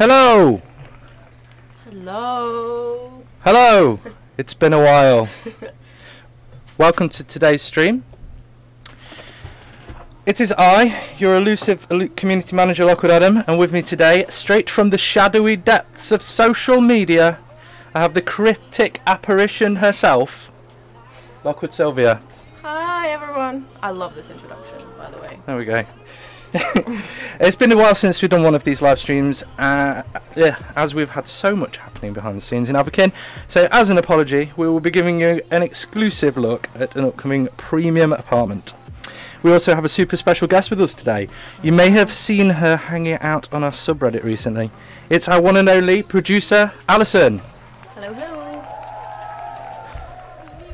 Hello! Hello! Hello! It's been a while. Welcome to today's stream. It is I, your elusive community manager Lockwood Adam, and with me today, straight from the shadowy depths of social media, I have the cryptic apparition herself, Lockwood Sylvia. Hi everyone! I love this introduction, by the way. There we go. It's been a while since we've done one of these live streams, as we've had so much happening behind the scenes in Avakin. So as an apology, we will be giving you an exclusive look at an upcoming premium apartment. We also have a super special guest with us today. You may have seen her hanging out on our subreddit recently. It's our one and only producer, Allison. Hello, hello.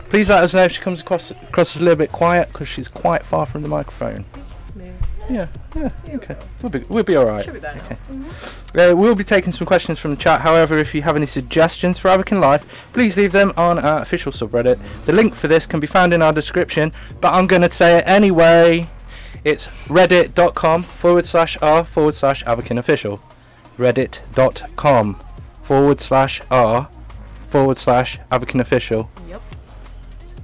Please let us know if she comes across as a little bit quiet, because she's quite far from the microphone. Yeah, okay. We'll be alright. Should be better. Okay. We'll be taking some questions from the chat. However, if you have any suggestions for Avakin Life, please leave them on our official subreddit. The link for this can be found in our description, but I'm going to say it anyway. It's reddit.com/r/Avakin official. reddit.com/r/Avakin official. Yep.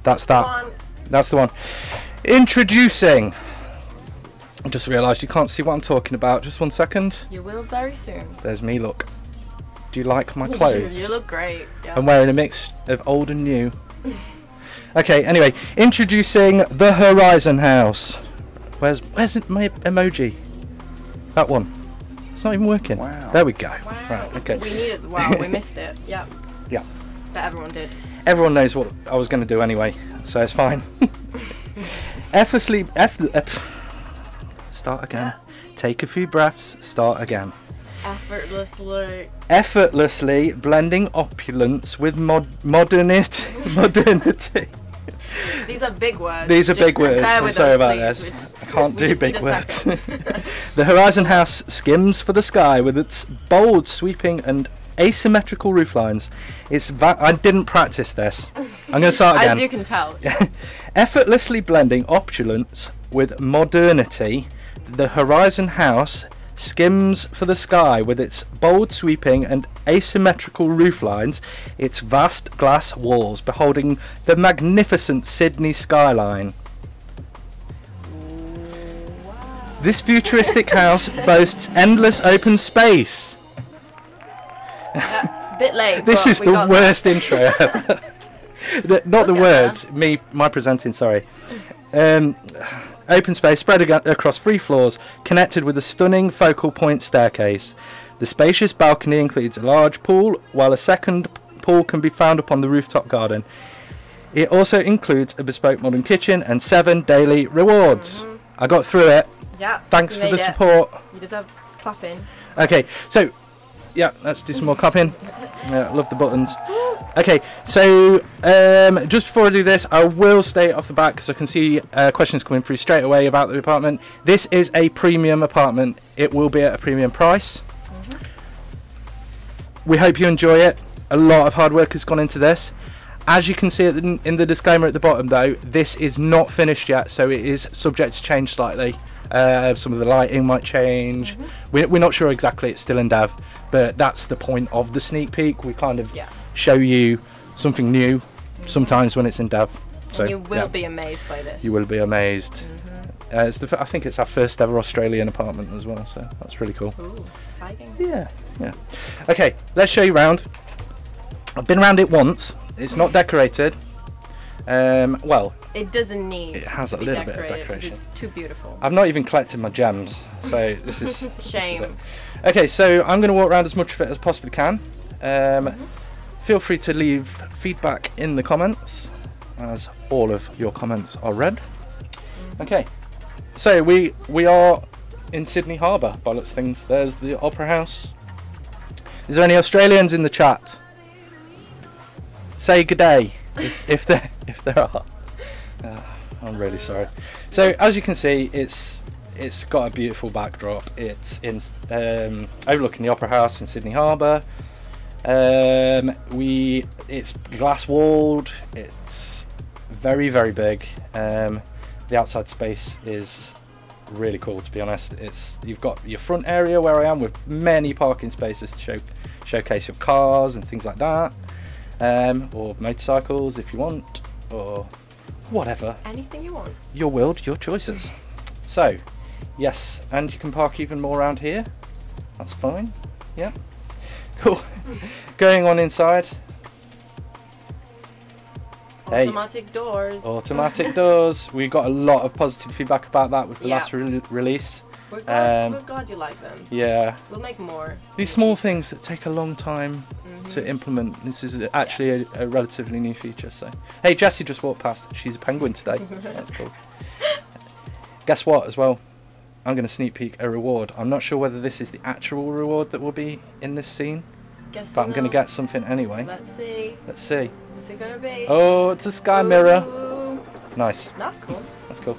That's that. That's the one. Introducing. I just realised you can't see what I'm talking about. Just 1 second. You will very soon. There's me, look. Do you like my clothes? You look great. Yeah. I'm wearing a mix of old and new. Okay, anyway. Introducing the Horizon House. Where's my emoji? That one. It's not even working. Wow. There we go. Wow. Right, okay. We needed. Wow, we missed it. Yeah. Yeah. But everyone did. Everyone knows what I was going to do anyway, so it's fine. Effortlessly... Start again. Yeah. Take a few breaths. Start again. Effortlessly blending opulence with modernity. These are big words. These are Just big words. bear I'm with sorry us, about please. this. I can't do just big need a words. second. The Horizon House skims for the sky with its bold, sweeping and asymmetrical roof lines. I didn't practice this. I'm going to start again. As you can tell. Effortlessly blending opulence with modernity, the Horizon House skims for the sky with its bold, sweeping and asymmetrical roof lines, its vast glass walls beholding the magnificent Sydney skyline. Wow. This futuristic house boasts endless open space. Bit late. This but is we the got worst intro ever. Not the words, my presenting, sorry. Open space spread across 3 floors, connected with a stunning focal point staircase. The spacious balcony includes a large pool, while a second pool can be found upon the rooftop garden. It also includes a bespoke modern kitchen and 7 daily rewards. I got through it. Yeah. Thanks for the support. You deserve clapping. Okay, so yeah, let's do some more clapping. Yeah, love the buttons. Okay, so just before I do this, I will state off the bat, because I can see questions coming through straight away about the apartment. This is a premium apartment. It will be at a premium price. We hope you enjoy it. A lot of hard work has gone into this. As you can see in the disclaimer at the bottom, though, this is not finished yet, so it is subject to change slightly. Some of the lighting might change. We're not sure exactly. It's still in dev, but that's the point of the sneak peek. We kind of show you something new sometimes when it's in dev. So and you will be amazed by this. You will be amazed. I think it's our first ever Australian apartment as well, so that's really cool. Ooh, exciting. Yeah. Okay, let's show you around. I've been around it once. It's not decorated. Well, it doesn't need. It has a little bit of decoration. It's too beautiful. I've not even collected my gems, so this is shame. This is it. Okay, so I'm going to walk around as much of it as possibly can. Feel free to leave feedback in the comments, as all of your comments are read. Okay, so we are in Sydney Harbour, by lots of things. There's the Opera House. Is there any Australians in the chat? Say good day, if there are. I'm really sorry. So as you can see, it's got a beautiful backdrop. It's in overlooking the Opera House in Sydney Harbour. It's glass walled. It's very, very big. The outside space is really cool, to be honest. You've got your front area where I am with many parking spaces to showcase your cars and things like that, or motorcycles if you want, or whatever. Anything you want. Your world, your choices. So, yes, and you can park even more around here. That's fine. Yeah, cool. Going on inside. Automatic doors. Automatic doors. We got a lot of positive feedback about that with the last release. We're glad you like them. Yeah. We'll make more. These small things that take a long time to implement. This is actually a relatively new feature. So, hey, Jessie just walked past. She's a penguin today. That's cool. Guess what? As well, I'm going to sneak peek a reward. I'm not sure whether this is the actual reward that will be in this scene, but I'm going to get something anyway. Let's see. Let's see. What's it gonna be? Oh, it's a sky mirror. Ooh. Nice. That's cool. That's cool.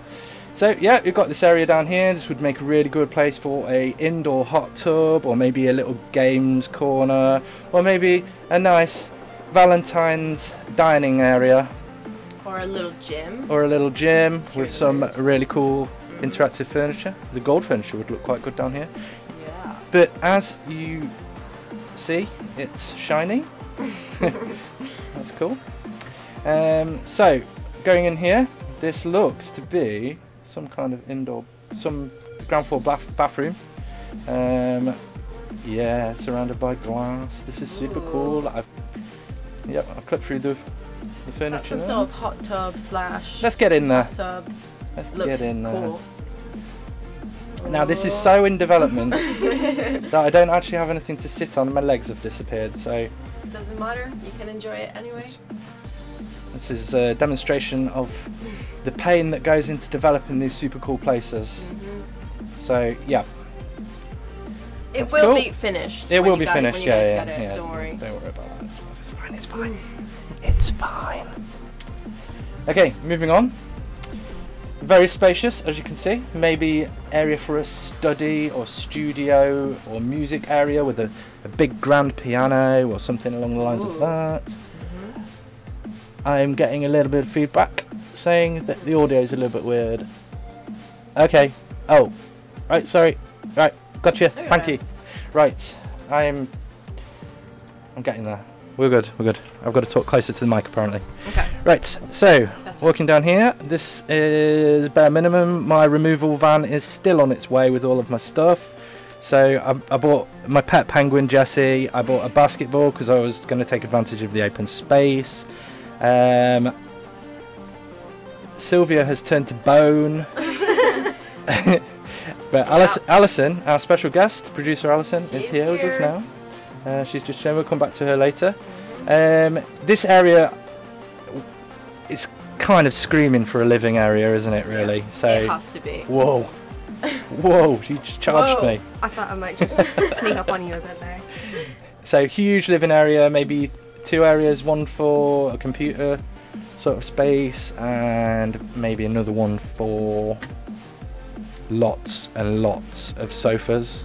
So yeah, we've got this area down here. This would make a really good place for a indoor hot tub, or maybe a little games corner, or maybe a nice Valentine's dining area. Or a little gym. Or a little gym with some really cool interactive furniture. The gold furniture would look quite good down here. Yeah. But as you see, it's shiny. That's cool. So going in here, this looks to be some kind of indoor, some ground floor bathroom. Yeah, surrounded by glass. This is super cool. I've clipped through the furniture. Some sort of hot tub slash. Let's get in there. Tub. Let's Looks get in there. Cool. Now this is so in development that I don't actually have anything to sit on. My legs have disappeared, so. Doesn't matter. You can enjoy it anyway. This is a demonstration of the pain that goes into developing these super cool places. So yeah. It will be finished. It will be finished. Yeah. Don't worry. Don't worry about that. It's fine. It's fine. It's fine. Okay, moving on. Very spacious, as you can see. Maybe area for a study or studio or music area with a big grand piano or something along the lines of that. I'm getting a little bit of feedback saying that the audio is a little bit weird. Okay. Oh. Right, sorry. Right, gotcha. Okay. Thank you. Right. I'm getting there. We're good. I've got to talk closer to the mic apparently. Okay. Right, so walking down here, this is bare minimum. My removal van is still on its way with all of my stuff. So I bought my pet penguin Jessie. I bought a basketball because I was going to take advantage of the open space. Sylvia has turned to bone. But Allison, our special guest, producer Allison, is here with us now. She's just shown. We'll come back to her later. This area is kind of screaming for a living area, isn't it? Really. Yeah, so it has to be. Whoa, whoa! She just charged me. I thought I might just sneak up on you a bit there. So huge living area, maybe 2 areas, one for a computer sort of space, and maybe another one for lots and lots of sofas.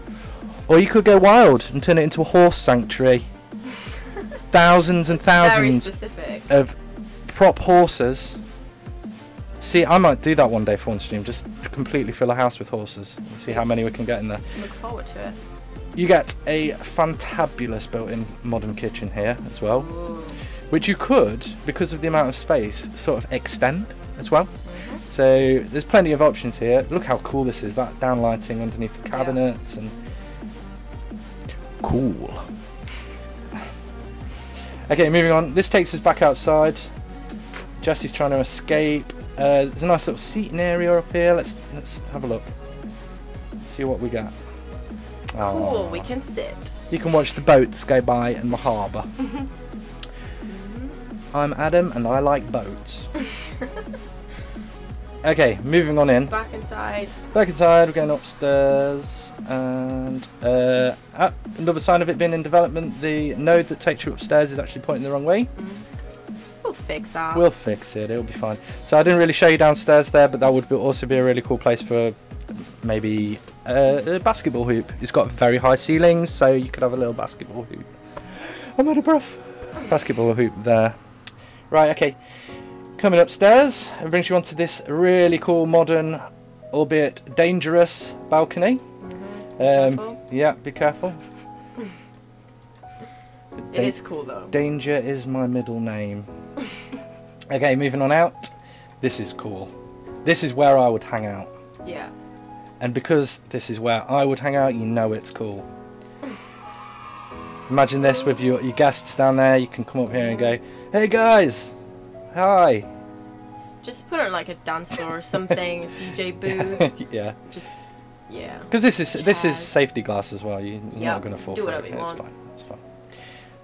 Or you could go wild and turn it into a horse sanctuary. Thousands and thousands of prop horses. See, I might do that one day for one stream, just completely fill a house with horses and see how many we can get in there. Look forward to it. You get a fantabulous built-in modern kitchen here as well. Ooh. Which you could, because of the amount of space, sort of extend as well. So there's plenty of options here. Look how cool this is, that downlighting underneath the cabinets and cool. Okay, moving on. This takes us back outside. Jessie's trying to escape. There's a nice little seating area up here. Let's have a look. See what we got. Cool, we can sit. You can watch the boats go by in the harbour. I'm Adam and I like boats. Okay, moving on in. Back inside. Back inside, we're going upstairs. And another sign of it being in development, the node that takes you upstairs is actually pointing the wrong way. We'll fix that. We'll fix it, it'll be fine. So I didn't really show you downstairs there, but that would also be a really cool place for maybe a basketball hoop. It's got very high ceilings, so you could have a little basketball hoop. I'm out of breath. Basketball hoop there. Right, okay. Coming upstairs, it brings you onto this really cool modern albeit dangerous balcony. Careful. Yeah, be careful. It is cool though. Danger is my middle name. Okay, moving on out. This is cool. This is where I would hang out. Yeah. And because this is where I would hang out, you know it's cool. Imagine this with your guests down there. You can come up here and go, "Hey guys, hi." Just put on like a dance floor or something, a DJ booth. Yeah. Just, yeah. Because this is Chairs. safety glass as well. You're Yeah, not going to fall do for whatever it. you It's want. fine. It's fine.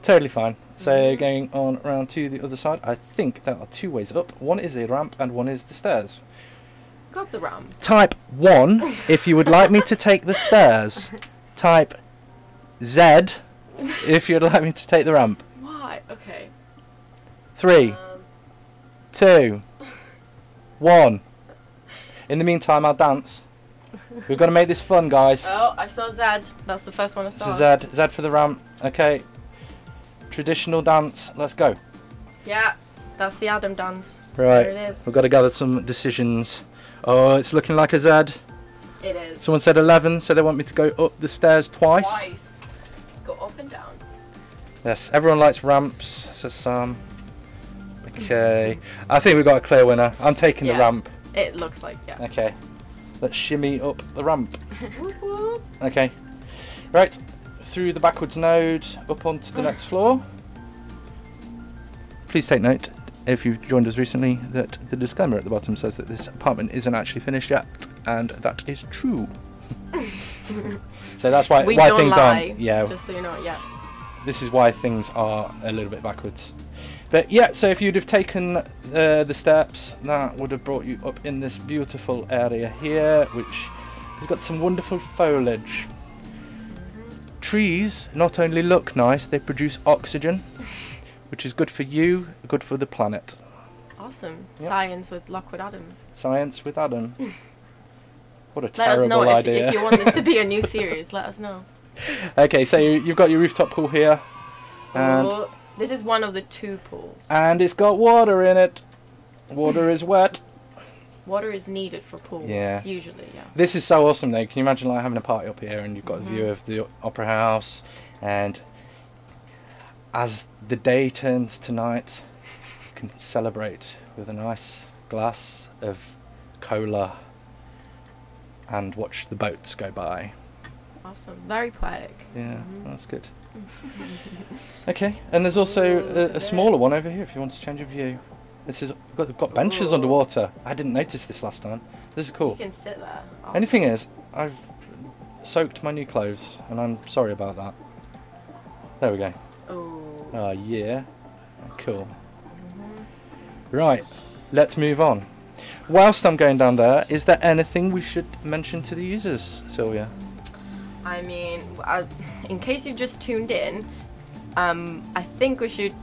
Totally fine. So going on around to the other side, I think there are 2 ways up. One is a ramp and one is the stairs. Go up the ramp. Type 1 if you would like me to take the stairs. Type Z if you'd like me to take the ramp. Why? Okay. 3, 2, 1. In the meantime, I'll dance. We've got to make this fun, guys. Oh, I saw Zed. That's the first one I saw. So Z for the ramp. Okay. Traditional dance. Let's go. Yeah, that's the Adam dance. Right. There it is. We've got to gather some decisions. Oh, it's looking like a Z. It is. Someone said 11, so they want me to go up the stairs twice. Go up and down. Yes, everyone likes ramps, says Sam. Okay. I think we've got a clear winner. I'm taking the Yeah. ramp. It looks like, yeah. Okay. Let's shimmy up the ramp. Whoop, whoop. Okay. Right. Through the backwards node, up onto the next floor. Please take note, if you've joined us recently, that the disclaimer at the bottom says that this apartment isn't actually finished yet, and that is true. So that's why We why don't things lie, aren't. Yeah. just so you know, yes. This is why things are a little bit backwards. But yeah, so if you'd have taken the steps, that would have brought you up in this beautiful area here, which has got some wonderful foliage. Trees not only look nice, they produce oxygen, which is good for you, good for the planet. Awesome. Yep. Science with Lockwood Adam. Science with Adam. What a Let us know terrible idea. if you want this to be a new series. Let us know. Okay, so you've got your rooftop pool here, and Oh, this is one of the 2 pools. it's got water in it. Water is wet. Water is needed for pools. Yeah. Usually, yeah. This is so awesome though. Can you imagine like having a party up here and you've got a view of the opera house, and as the day turns to night, you can celebrate with a nice glass of cola and watch the boats go by. Awesome. Very poetic. Yeah, that's good. Okay, and there's also a smaller one over here if you want to change your view. This is got benches Ooh. underwater. I didn't notice this last time. This is cool. You can sit there. Awesome. Only thing is, I've soaked my new clothes, and I'm sorry about that. There we go. Oh. Oh yeah, cool. Right, let's move on. Whilst I'm going down there, is there anything we should mention to the users, Sylvia? I mean, in case you just tuned in, I think we should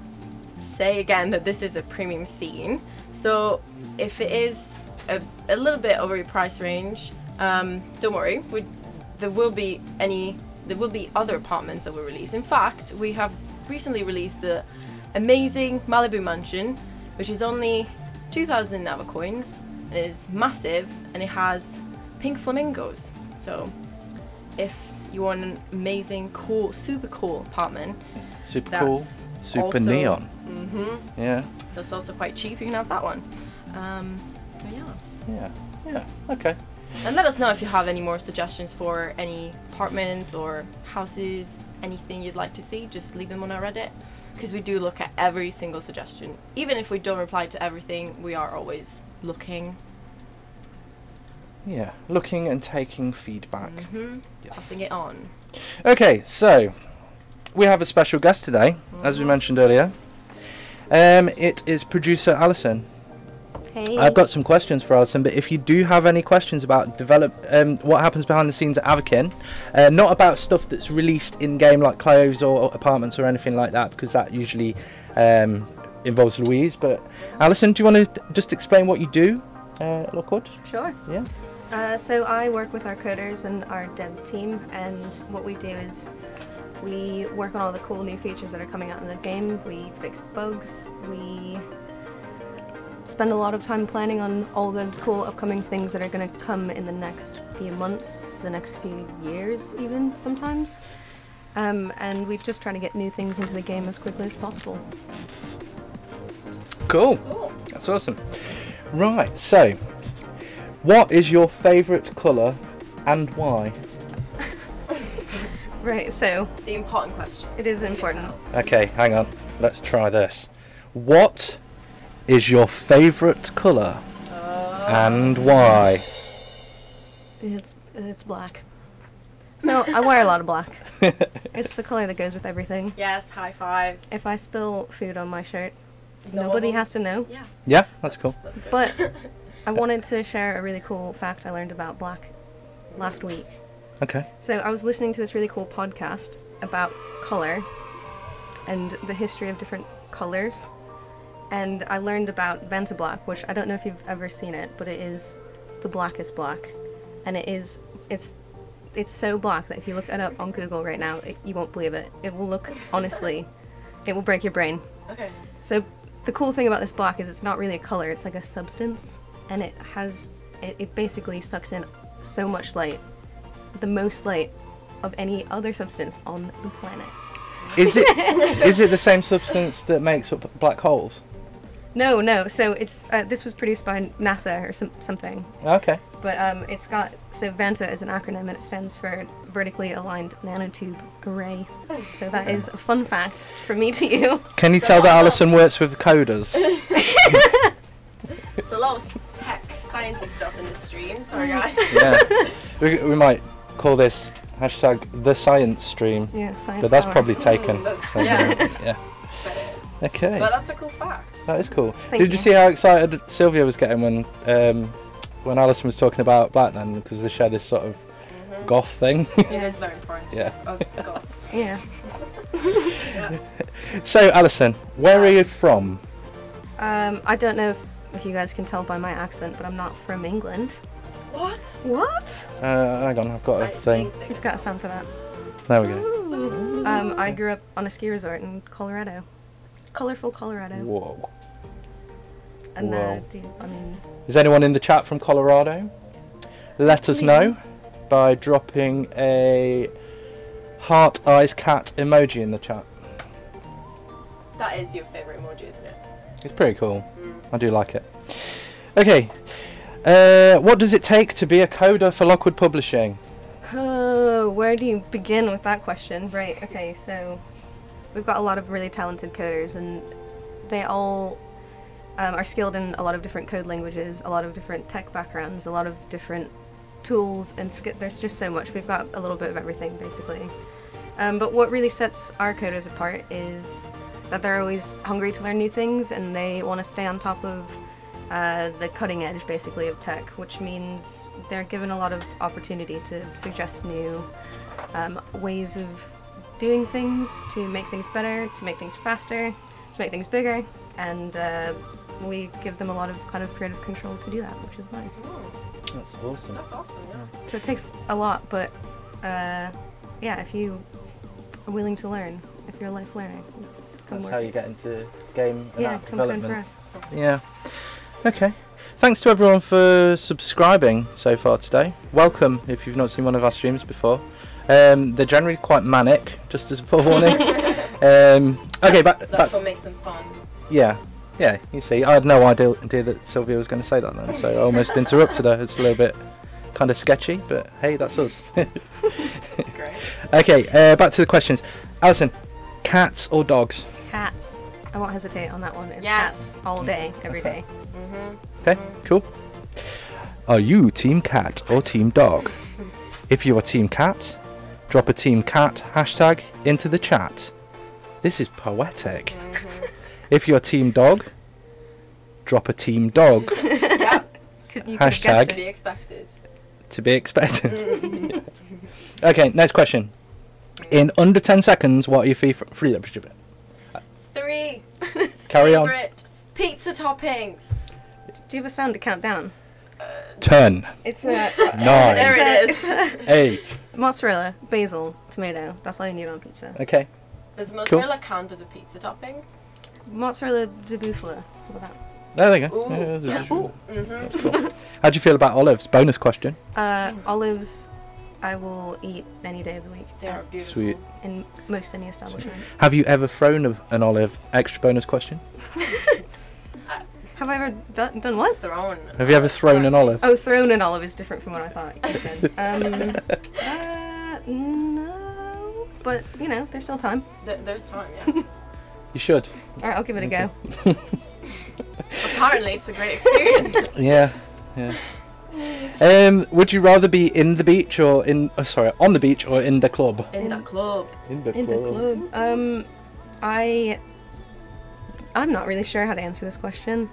say again that this is a premium scene. So if it is a little bit over your price range, don't worry. There will be other apartments that we release. In fact, we have recently released the amazing Malibu mansion, which is only 2,000 Avacoins. It is massive and it has pink flamingos. So if you want an amazing, cool, super cool apartment, Super cool, that's super also, neon. Yeah, that's also quite cheap. You can have that one. But yeah. yeah, okay. And let us know if you have any more suggestions for any apartments or houses, anything you'd like to see. Just leave them on our Reddit, because we do look at every single suggestion. Even if we don't reply to everything, we are always looking. Yeah, looking and taking feedback. Yes. Passing it on. Okay, so we have a special guest today, as we mentioned earlier. It is producer Allison. Hey. I've got some questions for Allison, but if you do have any questions about what happens behind the scenes at Avakin, not about stuff that's released in game like clothes or apartments or anything like that, because that usually involves Louise. But Allison, do you want to just explain what you do, Lockwood? Sure. Yeah. So I work with our coders and our dev team, and what we do is we work on all the cool new features that are coming out in the game. We fix bugs. We spend a lot of time planning on all the cool upcoming things that are going to come in the next few months, the next few years even sometimes. And we've just tried to get new things into the game as quickly as possible. Cool. That's awesome. Right, so what is your favourite colour and why? Right, so The important question. it is important. Okay, hang on. Let's try this. What is your favourite colour and why? It's black. So I wear a lot of black. It's the colour that goes with everything. Yes, high five. If I spill food on my shirt, No nobody one- has to know. Yeah. Yeah, that's cool. That's good. But I wanted to share a really cool fact I learned about black last week. Okay. So I was listening to this really cool podcast about colour and the history of different colours, and I learned about Vanta Black, which I don't know if you've ever seen it, but it is the blackest black, and it's so black that if you look it up on Google right now, you won't believe it. It will look, honestly, it will break your brain. Okay. So the cool thing about this black is it's not really a colour, it's like a substance, and it basically sucks in so much light, the most light of any other substance on the planet. Is it the same substance that makes up black holes? No. So it's this was produced by NASA or something. Okay. But so Vanta is an acronym and it stands for Vertically Aligned Nanotube Array. So that is a fun fact from me to you. Can you So tell that what- Allison works with coders? It's a lot of tech, sciencey stuff in this stream. Sorry, guys. Yeah. We might call this hashtag the science stream, Yeah, science. but that's hour. probably taken. that's- So, yeah. yeah. But it is. Okay. But that's a cool fact. That is cool. Thank Did you you. see how excited Sylvia was getting when Alison was talking about black then? Because they share this sort of goth thing. It is very important. Yeah. Us goths. Yeah. Yeah. So, Alison, where are you from? I don't know if you guys can tell by my accent, but I'm not from England. What? What? Hang on, I've got a I thing. think We've got a sound for that. There we go. I grew up on a ski resort in Colorado. Colorful Colorado. Whoa. And Whoa. I mean, Is anyone in the chat from Colorado? Let us know by dropping a heart eyes cat emoji in the chat. that is your favourite emoji, isn't it? It's pretty cool. Mm. I do like it. Okay. What does it take to be a coder for Lockwood Publishing? oh, where do you begin with that question? Right, okay, so we've got a lot of really talented coders, and they all are skilled in a lot of different code languages, a lot of different tech backgrounds, a lot of different tools, and there's just so much. We've got a little bit of everything, basically. But what really sets our coders apart is that they're always hungry to learn new things, and they want to stay on top of the cutting edge, basically, of tech, which means they're given a lot of opportunity to suggest new ways of doing things, to make things better, to make things faster, to make things bigger, and we give them a lot of kind of creative control to do that, which is nice. Mm, That's awesome. that's awesome, yeah. So it takes a lot, but yeah, if you are willing to learn, if you're a life learner, come That's work. how you get into game and Yeah, app come code for development. us. Yeah. Okay. Thanks to everyone for subscribing so far today. Welcome if you've not seen one of our streams before. They're generally quite manic, just as a forewarning. Okay, back. That's what makes them fun. Yeah, you see, I had no idea that Sylvia was going to say that then, so I almost interrupted her. It's a little bit kind of sketchy, but hey, that's us. Great. Okay, back to the questions. Alison, cats or dogs? Cats. I won't hesitate on that one. It's Yes. cats all day, every day. Mm-hmm. Okay, cool. Are you team cat or team dog? If you are team cat, drop a team cat hashtag into the chat. This is poetic. Mm-hmm. If you're team dog, drop a team dog Yeah, You could Hashtag. guess to it. be expected. to be expected. Mm. Okay, next question. In under 10 seconds, what are your free? 3 Carry on. favorite pizza toppings. Do you have a sound to count down? 10, It's 9, There it is. It's 8. mozzarella, basil, tomato. That's all you need on pizza. Okay. Does mozzarella count as a pizza topping? Mozzarella di bufala. How about that? There you go. Ooh, Yeah, yeah. that's cool. How do you feel about olives? Bonus question. Olives, I will eat any day of the week. They are beautiful. Sweet. In most any establishment. Have you ever thrown an olive? Extra bonus question. Have I ever done what? Thrown. Have you ever thrown an olive? Oh, thrown an olive is different from what I thought you said. No, but you know, there's still time. There's time, yeah. You should. All right, I'll give it a go. Apparently, it's a great experience. Yeah. Would you rather be in the beach or on the beach or in the club? In the club. In the In the club. I'm not really sure how to answer this question.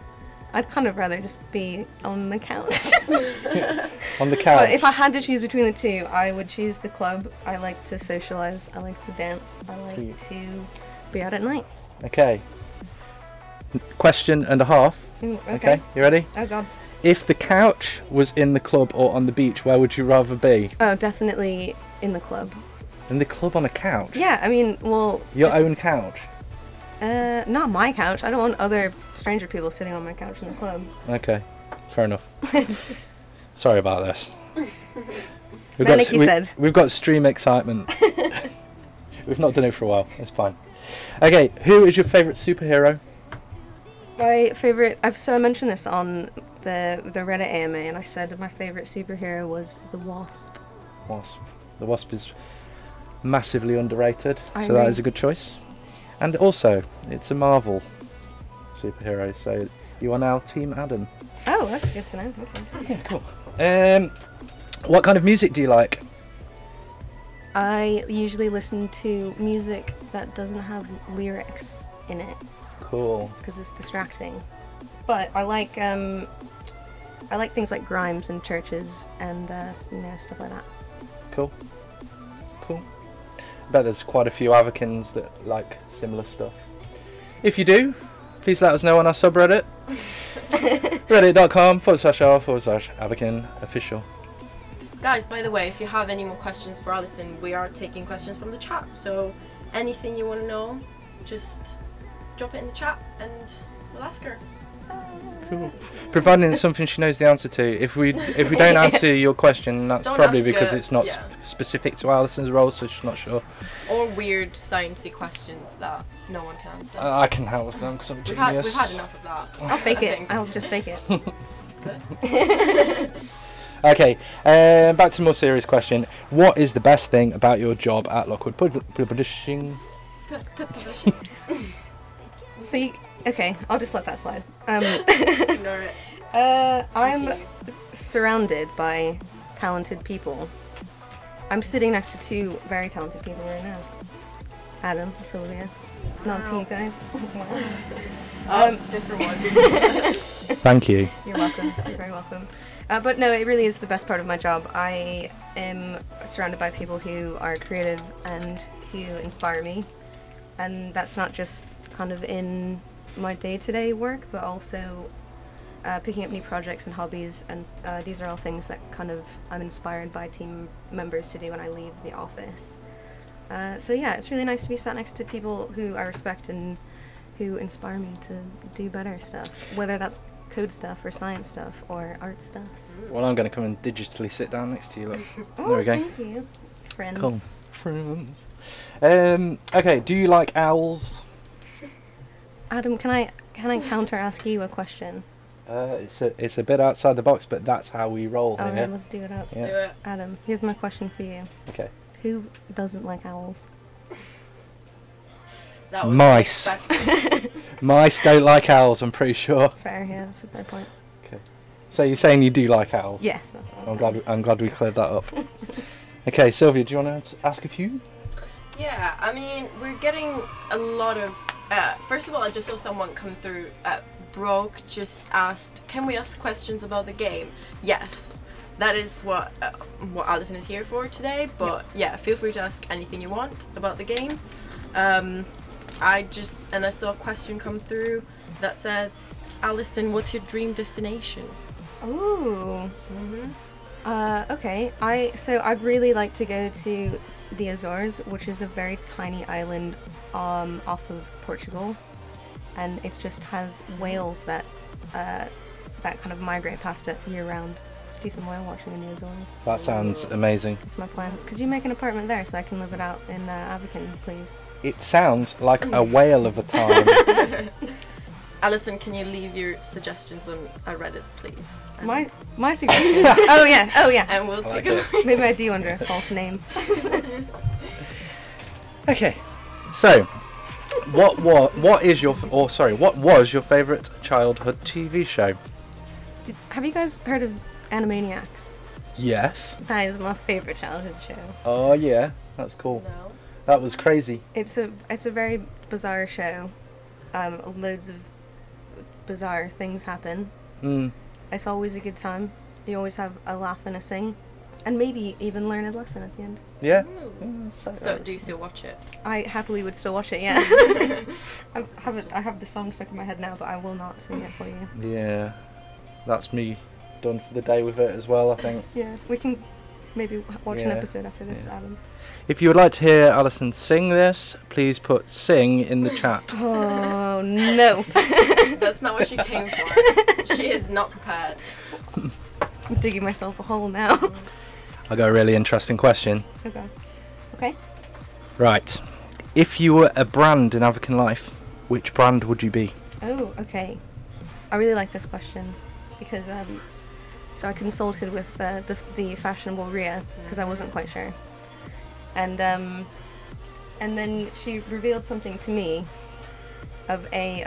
I'd kind of rather just be on the couch. On the couch. But if I had to choose between the two, I would choose the club. I like to socialize. I like to dance. I like Sweet. to be out at night. Okay. Question and a half. Okay. You ready? Oh god. If the couch was in the club or on the beach, where would you rather be? Oh, definitely in the club. In the club on a couch? Yeah, I mean, well... Your own couch? Not my couch. I don't want other stranger people sitting on my couch in the club. Okay. Fair enough. Sorry about this. Like you said. We've got stream excitement. We've not done it for a while. It's fine. Okay, who is your favourite superhero? My favourite... So I mentioned this on the Reddit AMA, and I said my favourite superhero was the Wasp. Wasp. The Wasp is massively underrated, I so that agree. is a good choice. And also, it's a Marvel superhero, so you are now Team Adam. Oh, that's good to know. Okay. Yeah, cool. What kind of music do you like? I usually listen to music that doesn't have lyrics in it. Cool. Because it's distracting. But I like things like Grimes and Churches and stuff like that. Cool. I bet there's quite a few Avakins that like similar stuff. If you do, please let us know on our subreddit. reddit.com/r/Avakin official. Guys, by the way, if you have any more questions for Allison, we are taking questions from the chat. So anything you want to know, just drop it in the chat and we'll ask her. Cool. Providing it's something she knows the answer to. If we don't answer your question, that's Don't probably ask because it, it's not yeah. specific to Alison's role, so she's not sure. Or weird sciencey questions that no one can answer. I can help with them because I'm we've genius. had enough of that. I'll fake I it. think. I'll just fake it. Good. Okay, back to the more serious question. What is the best thing about your job at Lockwood Publishing? So, okay, I'll just let that slide. Ignore it. I'm Continue. surrounded by talented people. I'm sitting next to two very talented people right now. Adam, Sylvia. Not to you guys. Different one. Thank you. You're welcome. You're very welcome. But no, it really is the best part of my job. I am surrounded by people who are creative and who inspire me. And that's not just kind of in my day-to-day work, but also picking up new projects and hobbies. And these are all things that kind of I'm inspired by team members to do when I leave the office. So yeah, it's really nice to be sat next to people who I respect and who inspire me to do better stuff, whether that's code stuff or science stuff or art stuff. Well, I'm going to come and digitally sit down next to you. Look. Oh, There we go. thank you. Friends. Cool. Friends. Okay, do you like owls? Adam, can I counter ask you a question? It's a bit outside the box, but that's how we roll here. Alright, let's do it up. Yeah. Do it. Adam, here's my question for you. Okay. Who doesn't like owls? That was Mice. unexpected. Mice don't like owls, I'm pretty sure. Fair, yeah, that's a fair point. Okay. So you're saying you do like owls? Yes, that's what I'm saying. I'm glad we cleared that up. Okay, Sylvia, do you want to ask a few? Yeah, I mean, we're getting a lot of... first of all, I just saw someone come through. Broke just asked, can we ask questions about the game? Yes. That is what Allison is here for today, but yeah, feel free to ask anything you want about the game. I saw a question come through that said, Allison, what's your dream destination? Ooh. Okay. I'd really like to go to the Azores, which is a very tiny island off of Portugal, and it just has whales that that kind of migrate past it year round. Do some whale watching in the Azores. That sounds amazing. That's my plan. Could you make an apartment there so I can live it out in Avakin, please? It sounds like a whale of a time. Allison, can you leave your suggestions on Reddit, please? My suggestion. Oh yeah. And we'll take it. Maybe I do under a false name. Okay, so what was your favourite childhood TV show? Have you guys heard of Animaniacs? Yes. That is my favourite childhood show. Oh yeah, that's cool. No. That was crazy. It's a very bizarre show. Loads of bizarre things happen. It's always a good time. You always have a laugh and a sing, and maybe even learn a lesson at the end. Yeah. So do you still watch it? I happily would still watch it. Yeah. I have the song stuck in my head now, but I will not sing it for you. Yeah, that's me done for the day with it as well, I think. Yeah, we can maybe watch an episode after this, Adam. If you would like to hear Alison sing this, please put "sing" in the chat. Oh no. That's not what she came for. She is not prepared. I'm digging myself a hole now. I got a really interesting question. Okay. Right. If you were a brand in Avakin life, which brand would you be? Oh, okay. I really like this question because so I consulted with the fashionable Ria because I wasn't quite sure, and then she revealed something to me of a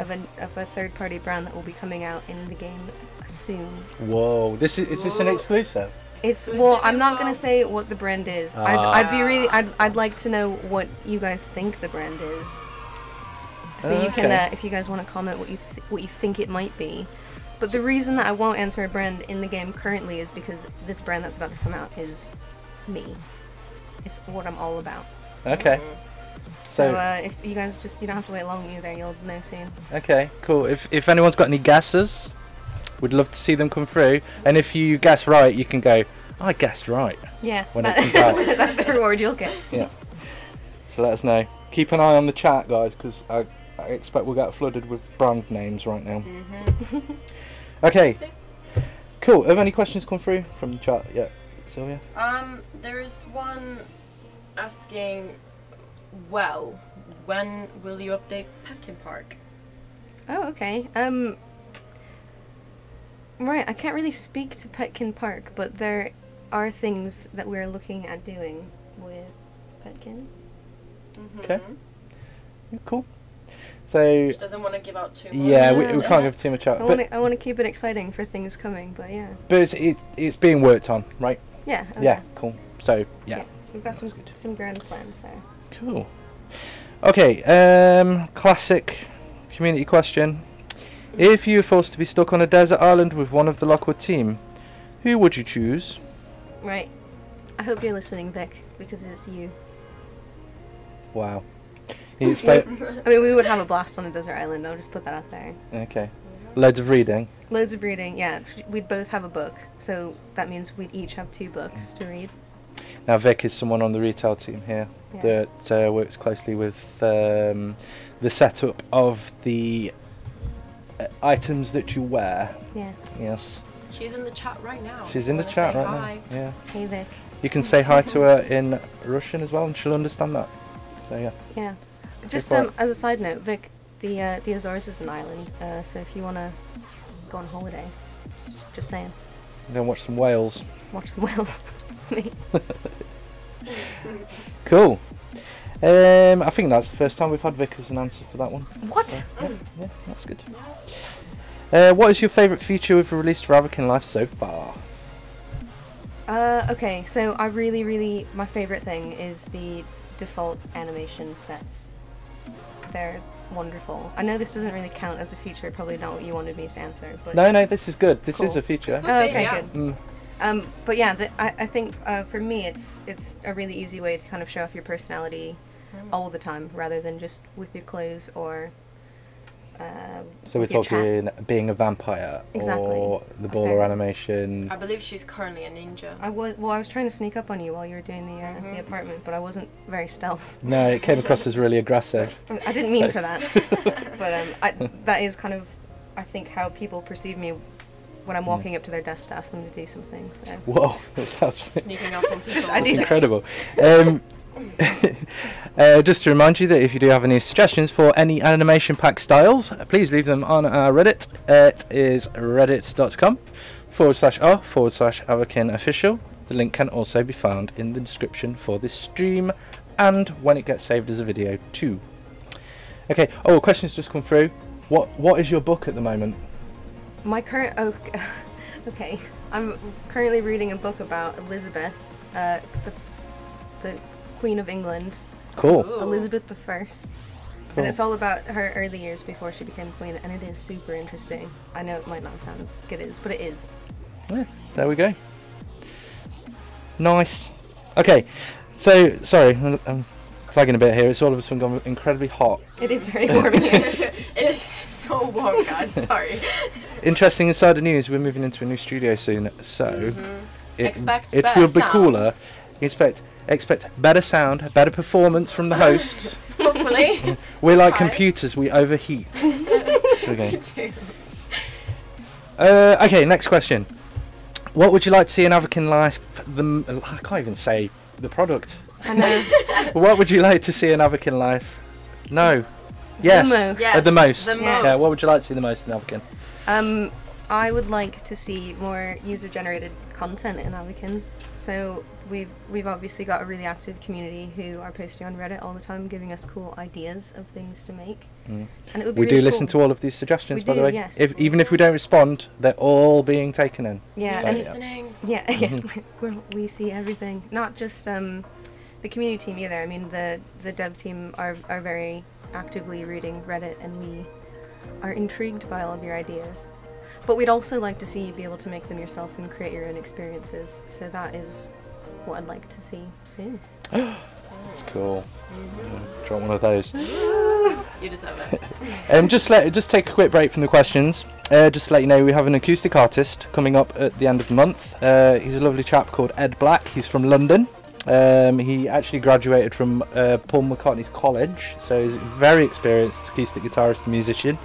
third-party brand that will be coming out in the game soon. Whoa! Is this an exclusive? It's I'm not gonna say what the brand is. I'd like to know what you guys think the brand is. So you can, if you guys want to comment what you think it might be. But the reason that I won't answer a brand in the game currently is because this brand that's about to come out is me. It's what I'm all about. Okay. So if you guys you don't have to wait long either, you'll know soon. Okay, cool. If anyone's got any guesses, we'd love to see them come through. And if you guess right, you can go, I guessed right. Yeah, when it comes out. That's the reward you'll get. Yeah. So let us know. Keep an eye on the chat, guys, because I expect we'll get flooded with brand names right now. Okay. Cool. Have any questions come through from the chat yet, Sylvia? There is one asking, well, when will you update Petkin Park? Oh, okay. Right, I can't really speak to Petkin Park, but there are things that we're looking at doing with Petkins. Okay. Yeah, cool. So She doesn't want to give out too much. yeah, we can't give too much out. I want to keep it exciting for things coming, but yeah. But it's being worked on, right? Yeah. Okay. Yeah, cool. So yeah. We've got some grand plans there. Cool. Okay, classic community question. If you were forced to be stuck on a desert island with one of the Lockwood team, who would you choose? Right. I hope you're listening, Vic, because it's you. Wow. I mean, we would have a blast on a desert island, I'll just put that out there. Okay. Loads of reading. Loads of reading, yeah. We'd both have a book, so that means we'd each have 2 books to read. Now Vic is someone on the retail team here that works closely with the setup of the items that you wear. Yes. Yes. She's in the chat right now. She's in the chat right hi. now. Yeah. Hey Vic. You can say hi to her in Russian as well, and she'll understand that. So yeah. Yeah. Just as a side note, Vic, the Azores is an island, so if you want to go on holiday, just saying. Go watch some whales. Watch some whales. Me. Cool. I think that's the first time we've had Vic as an answer for that one. What? So, yeah, that's good. What is your favourite feature we've released for Avakin Life so far? Okay, so I really, my favourite thing is the default animation sets. They're wonderful. I know this doesn't really count as a feature, probably not what you wanted me to answer, but... No, this is good. This cool. is a feature. Okay, yeah. good. But yeah, I think for me it's a really easy way to kind of show off your personality all the time, rather than just with your clothes or so we're talking being a vampire, exactly, or the baller animation. I believe she's currently a ninja. I was trying to sneak up on you while you were doing the apartment, but I wasn't very stealth. No, it came across as really aggressive. I didn't mean for that, but that is kind of I think how people perceive me when I'm walking up to their desk to ask them to do something. So. Whoa, that's Sneaking up on people. I do that. incredible. Just to remind you that if you do have any suggestions for any animation pack styles, please leave them on our Reddit. It is reddit.com/r/Avakin official. The link can also be found in the description for this stream and when it gets saved as a video too. Okay, a question's just come through. What is your book at the moment? My current okay, I'm currently reading a book about Elizabeth, the Queen of England, Cool. Ooh. Elizabeth I, Cool. and it's all about her early years before she became queen, and it is super interesting. I know it might not sound like it is, but it is. Yeah, there we go. Nice. Okay, so sorry, I'm flagging a bit here. It's all of a sudden gone incredibly hot. It is very warm here. It is so warm, guys. Sorry. Interesting insider news, we're moving into a new studio soon, so Expect it better will be sound. cooler. Expect better sound, better performance from the hosts. Hopefully. We're like Try. computers, we overheat. Okay. Me too. Okay, next question. What would you like to see in Avakin life? I can't even say the product. I know. What would you like to see in Avakin life? No. Yes. most. Yes, The most. the most. Yeah. What would you like to see the most in Avakin? I would like to see more user-generated content in Avakin. So we've obviously got a really active community who are posting on Reddit all the time, giving us cool ideas of things to make. And it would be We do really listen to cool. all of these suggestions, We by the do, way. yes. Even if we don't respond, they're all being taken in. Yeah, So, and yeah. Listening. yeah, we see everything. Not just the community team either. I mean, the dev team are very actively reading Reddit, and we are intrigued by all of your ideas. But we'd also like to see you be able to make them yourself and create your own experiences. So that is what I'd like to see soon. That's cool. Yeah, do you want one of those? You deserve it. Just take a quick break from the questions. Just to let you know, we have an acoustic artist coming up at the end of the month. He's a lovely chap called Ed Black. He's from London. He actually graduated from Paul McCartney's college, so he's a very experienced acoustic guitarist and musician.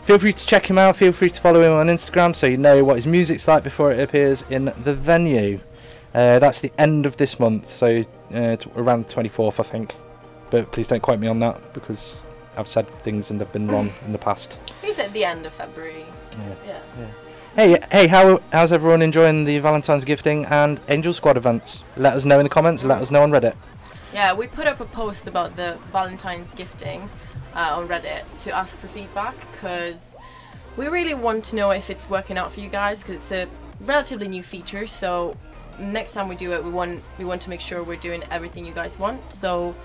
Feel free to check him out, feel free to follow him on Instagram so you know what his music's like before it appears in the venue. That's the end of this month, so around the 24th I think, but please don't quote me on that because I've said things and they've been wrong in the past. He's at the end of February. Yeah. Yeah. Hey, how's everyone enjoying the Valentine's gifting and Angel Squad events? Let us know in the comments, let us know on Reddit. Yeah, we put up a post about the Valentine's gifting on Reddit to ask for feedback because we really want to know if it's working out for you guys because it's a relatively new feature. So next time we do it, we want to make sure we're doing everything you guys want. So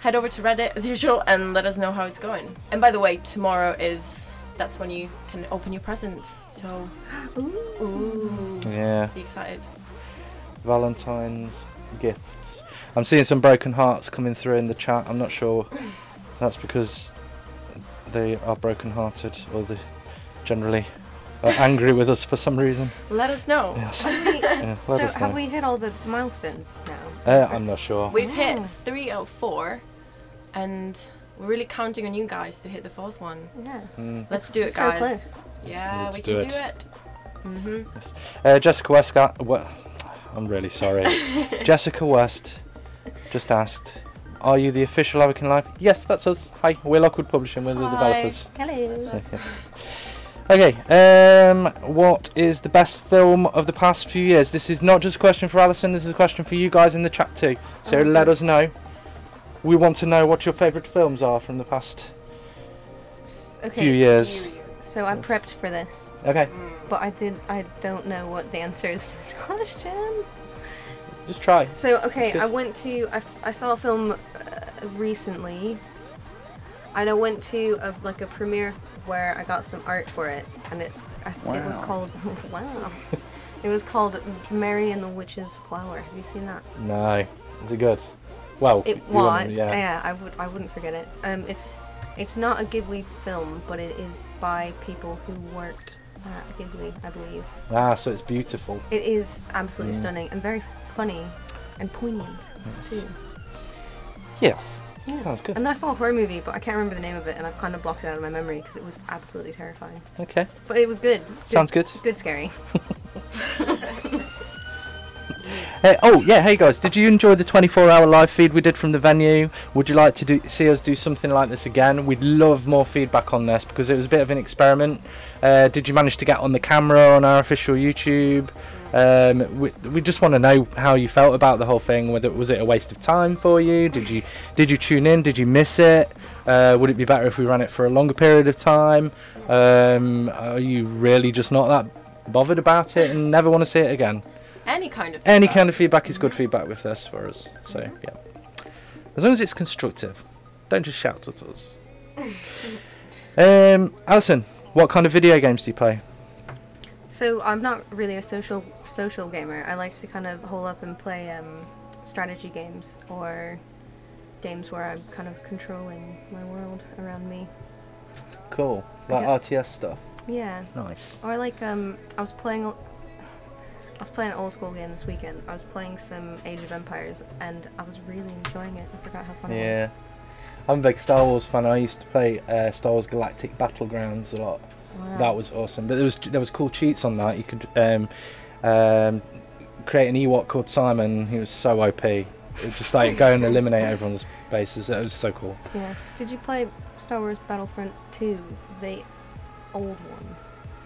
head over to Reddit as usual and let us know how it's going. And by the way, tomorrow that's when you can open your presents. So ooh, Yeah. be excited. Valentine's gifts. I'm seeing some broken hearts coming through in the chat. I'm not sure that's because they are broken hearted or they generally are angry with us for some reason. Let us know. Yes. Have we, Yeah, let so us know. have we hit all the milestones now? I'm not sure. We've hit Oh. 3 out of 4 and we're really counting on you guys to hit the 4th one. Yeah. Let's do it, So guys. close. Yeah, Let's we do can it. do it. Mm-hmm. Jessica West. I'm really sorry. Jessica West just asked, "Are you the official Avakin Live?" Yes, that's us. Hi, we're Lockwood Publishing. We're the Hi. developers. Hello. Yes. Okay. What is the best film of the past few years? This is not just a question for Allison. This is a question for you guys in the chat too. So let us know. We want to know what your favourite films are from the past Okay. few years. So I Yes. prepped for this, Okay, but I don't know what the answer is to this question. just try. So okay, good. I saw a film recently, and I went to a premiere where I got some art for it, and it was Wow. called wow, it was called Mary and the Witch's Flower. Have you seen that? No, is it good? Well, It you wanna- was. Yeah, I wouldn't forget it. It's not a Ghibli film, but it is by people who worked at Ghibli, I believe. Ah, so it's beautiful. It is absolutely stunning and very funny and poignant Yes. too. Yes. Yeah. Sounds good. And I saw a horror movie, but I can't remember the name of it, and I've kind of blocked it out of my memory because it was absolutely terrifying. Okay. But it was good. Sounds good. Good scary. Hey guys, did you enjoy the 24-hour live feed we did from the venue? Would you like to see us do something like this again? We'd love more feedback on this because it was a bit of an experiment. Did you manage to get on the camera on our official YouTube? We just want to know how you felt about the whole thing. Whether was it a waste of time for you? Did you tune in? Did you miss it? Would it be better if we ran it for a longer period of time? Are you really just not that bothered about it and never want to see it again? Any kind of feedback is good feedback with this for us. So yeah, as long as it's constructive, don't just shout at us. Allison, what kind of video games do you play? So I'm not really a social gamer. I like to kind of hole up and play strategy games or games where I'm kind of controlling my world around me. Cool, like RTS stuff. Yeah. Nice. Or like I was playing an old school game this weekend. I was playing some Age of Empires and I was really enjoying it. I forgot how fun it was. Yeah. I'm a big Star Wars fan. I used to play Star Wars Galactic Battlegrounds a lot. Wow. That was awesome. But there was cool cheats on that. You could create an Ewok called Simon. He was so OP. It was just like go and eliminate everyone's bases. It was so cool. Yeah. Did you play Star Wars Battlefront 2, the old one?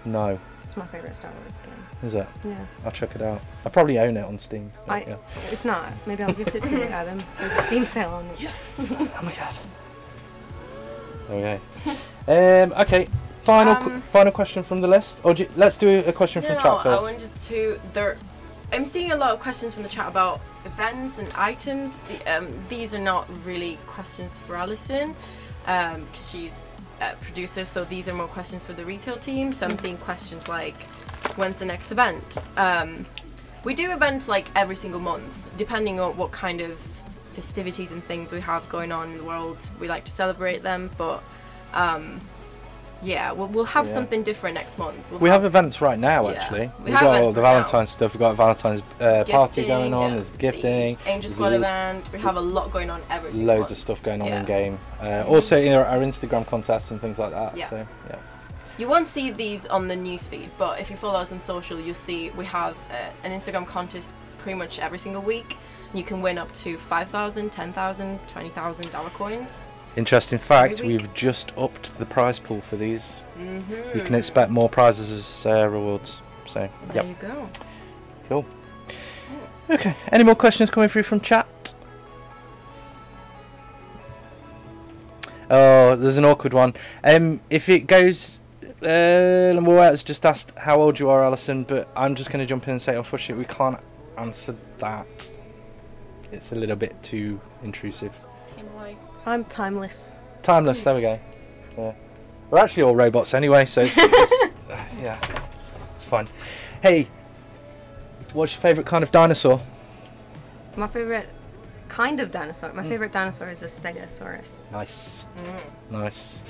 No. It's my favourite Star Wars game. Is it? Yeah. I'll check it out. I probably own it on Steam. Yeah. If not, maybe I'll gift it to you, Adam. There's a Steam sale on it. Yes! Oh my god. Okay. Okay. Final question from the list, or let's do a question from chat first. I wanted to. I'm seeing a lot of questions from the chat about events and items. These are not really questions for Allison, because she's a producer. So these are more questions for the retail team. So I'm seeing questions like, when's the next event? We do events like every single month, depending on what kind of festivities and things we have going on in the world. We like to celebrate them, but yeah, we'll have something different next month. We have events right now, actually. We've got all the Valentine's stuff. We've got a Valentine's party going on. There's the gifting. The Angel Squad event. We have a lot going on every single loads month. of stuff going on in game. Also, our Instagram contests and things like that. Yeah. So yeah. You won't see these on the newsfeed, but if you follow us on social, you'll see we have an Instagram contest pretty much every single week. You can win up to $5,000, $10,000, $20,000 coins. Interesting fact, we've just upped the prize pool for these. You can expect more prizes as rewards. So, there you go. Cool. Okay, any more questions coming through from chat? Oh, there's an awkward one. If it goes... Moret's just asked how old you are, Allison, but I'm just going to jump in and say, unfortunately, we can't answer that. It's a little bit too intrusive. I'm timeless. Timeless, there we go. Yeah. We're actually all robots anyway, so it's yeah, it's fine. Hey, what's your favourite kind of dinosaur? My favourite kind of dinosaur? My favourite dinosaur is a Stegosaurus. Nice. Nice.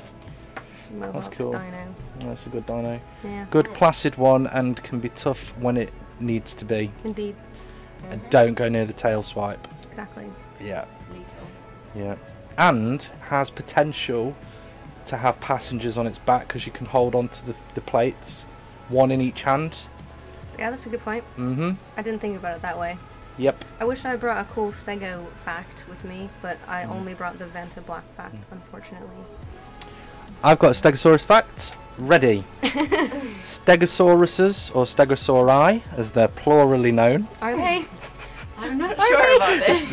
That's cool. Dino. That's a good dino. Yeah. Good placid one, and can be tough when it needs to be. Indeed. And don't go near the tail swipe. Exactly. Yeah. Yeah. And has potential to have passengers on its back because you can hold on to the plates, one in each hand. Yeah, that's a good point. Mm-hmm. I didn't think about it that way. Yep. I wish I brought a cool Stego fact with me, but I only brought the Vanta Black fact, unfortunately. I've got a Stegosaurus fact ready. Stegosauruses, or Stegosauri, as they're plurally known. Are they? I'm not sure about this.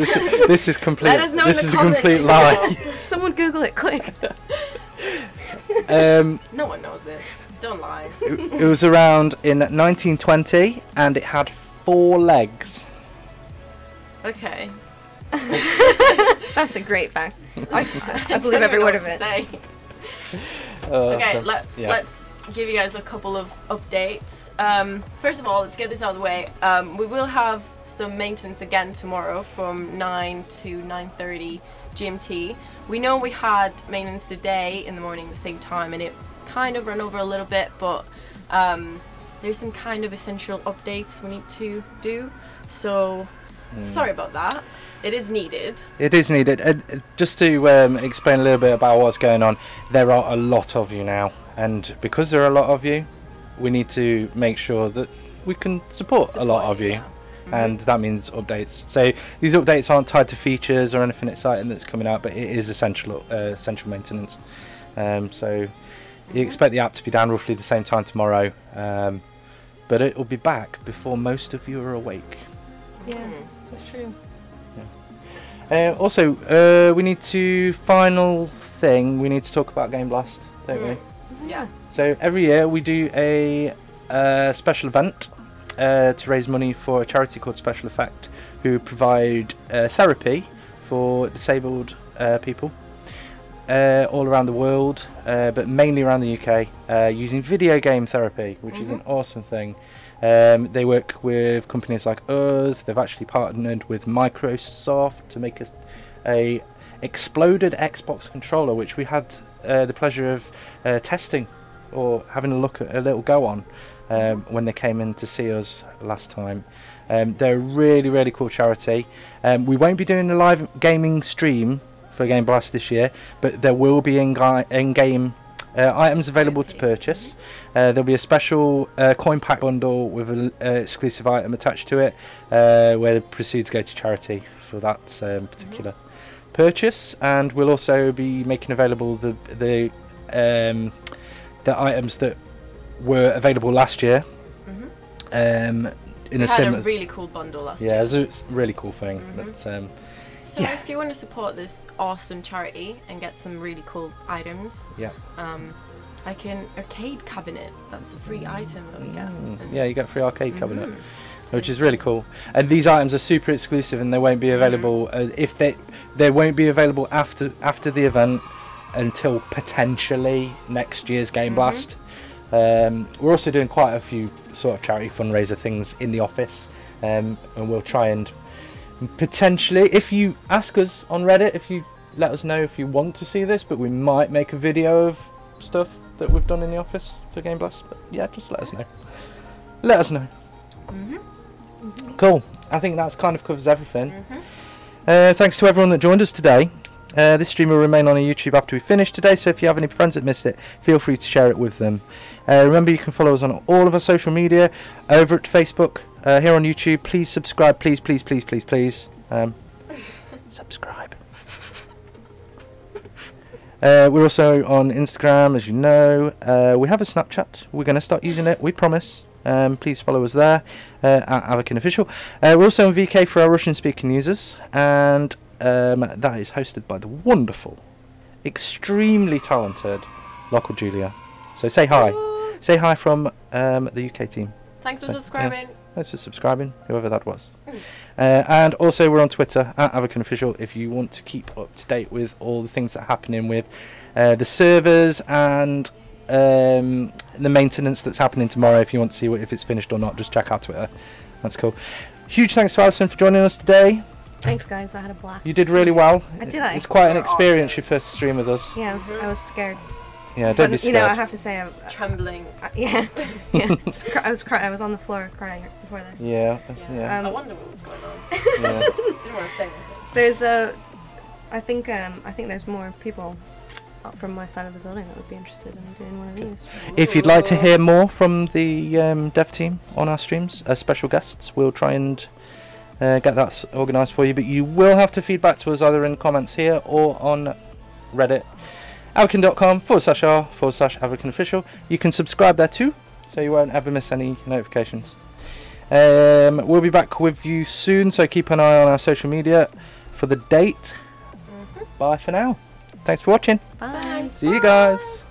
This is complete. Let us know this in is the a complete lie. Someone Google it quick. No one knows this. Don't lie. It was around in 1920, and it had 4 legs. Okay. That's a great fact. I believe every word of it. Okay, let's give you guys a couple of updates. First of all, let's get this out of the way. We will have some maintenance again tomorrow from 9 to 9:30 GMT. We know we had maintenance today in the morning at the same time, and it kind of ran over a little bit, but there's some kind of essential updates we need to do. So Sorry about that. It is needed. It is needed. Just to explain a little bit about what's going on, there are a lot of you now, and because there are a lot of you, we need to make sure that we can support a lot of you. Yeah. And that means updates. So these updates aren't tied to features or anything exciting that's coming out, but it is essential maintenance. So you expect the app to be down roughly the same time tomorrow, but it will be back before most of you are awake. Yeah, that's true. Also, we need to we need to talk about Game Blast, don't we? Yeah. So every year we do a special event to raise money for a charity called Special Effect, who provide therapy for disabled people all around the world, but mainly around the UK, using video game therapy, which is an awesome thing. They work with companies like us. They've actually partnered with Microsoft to make a exploded Xbox controller, which we had the pleasure of testing or having a look at a little go on when they came in to see us last time. They're a really, really cool charity. We won't be doing a live gaming stream for Game Blast this year, but there will be in-game items available to purchase. There'll be a special coin pack bundle with an exclusive item attached to it, where the proceeds go to charity for that particular purchase. And we'll also be making available the items that were available last year. We had a really cool bundle last year. Yeah, it's a really cool thing. But, so if you want to support this awesome charity and get some really cool items, like an arcade cabinet, that's a free item that we get. Yeah, you get a free arcade cabinet, which is really cool. And these items are super exclusive, and they won't be available they won't be available after the event until potentially next year's Game Blast. We're also doing quite a few sort of charity fundraiser things in the office, and we'll try and potentially, if you ask us on Reddit, if you let us know if you want to see this, but we might make a video of stuff that we've done in the office for Game Blast. But yeah, just let us know. Let us know. Cool. I think that's kind of covers everything. Thanks to everyone that joined us today. This stream will remain on our YouTube after we finish today, so if you have any friends that missed it, feel free to share it with them. Remember, you can follow us on all of our social media, over at Facebook, here on YouTube. Please subscribe, please, please, please, please, please. Subscribe. We're also on Instagram, as you know. We have a Snapchat. We're going to start using it, we promise. Please follow us there, at Avakin Official. We're also on VK for our Russian-speaking users, and that is hosted by the wonderful, extremely talented local Julia. So say hi. Say hi from the UK team. Thanks for subscribing. Thanks for subscribing, whoever that was. And also we're on Twitter, at Avakin Official, if you want to keep up to date with all the things that are happening with the servers and the maintenance that's happening tomorrow. If you want to see if it's finished or not, just check out Twitter. That's cool. Huge thanks to Allison for joining us today. Thanks, guys. I had a blast. You did really well. It's quite an experience, your first stream with us. Yeah, I was scared. Yeah, don't be scared. You know, I have to say, I was trembling. Yeah. I was on the floor crying before this. Yeah. I wonder what was going on. Didn't want to say anything. I think there's more people up from my side of the building that would be interested in doing one of these. If you'd like to hear more from the dev team on our streams as special guests, we'll try and get that organised for you. But you will have to feed back to us either in comments here or on Reddit. Avakin.com/r/Avakin Official. You can subscribe there too, so you won't ever miss any notifications. We'll be back with you soon, so keep an eye on our social media for the date. Bye for now. Thanks for watching. Bye. See you guys.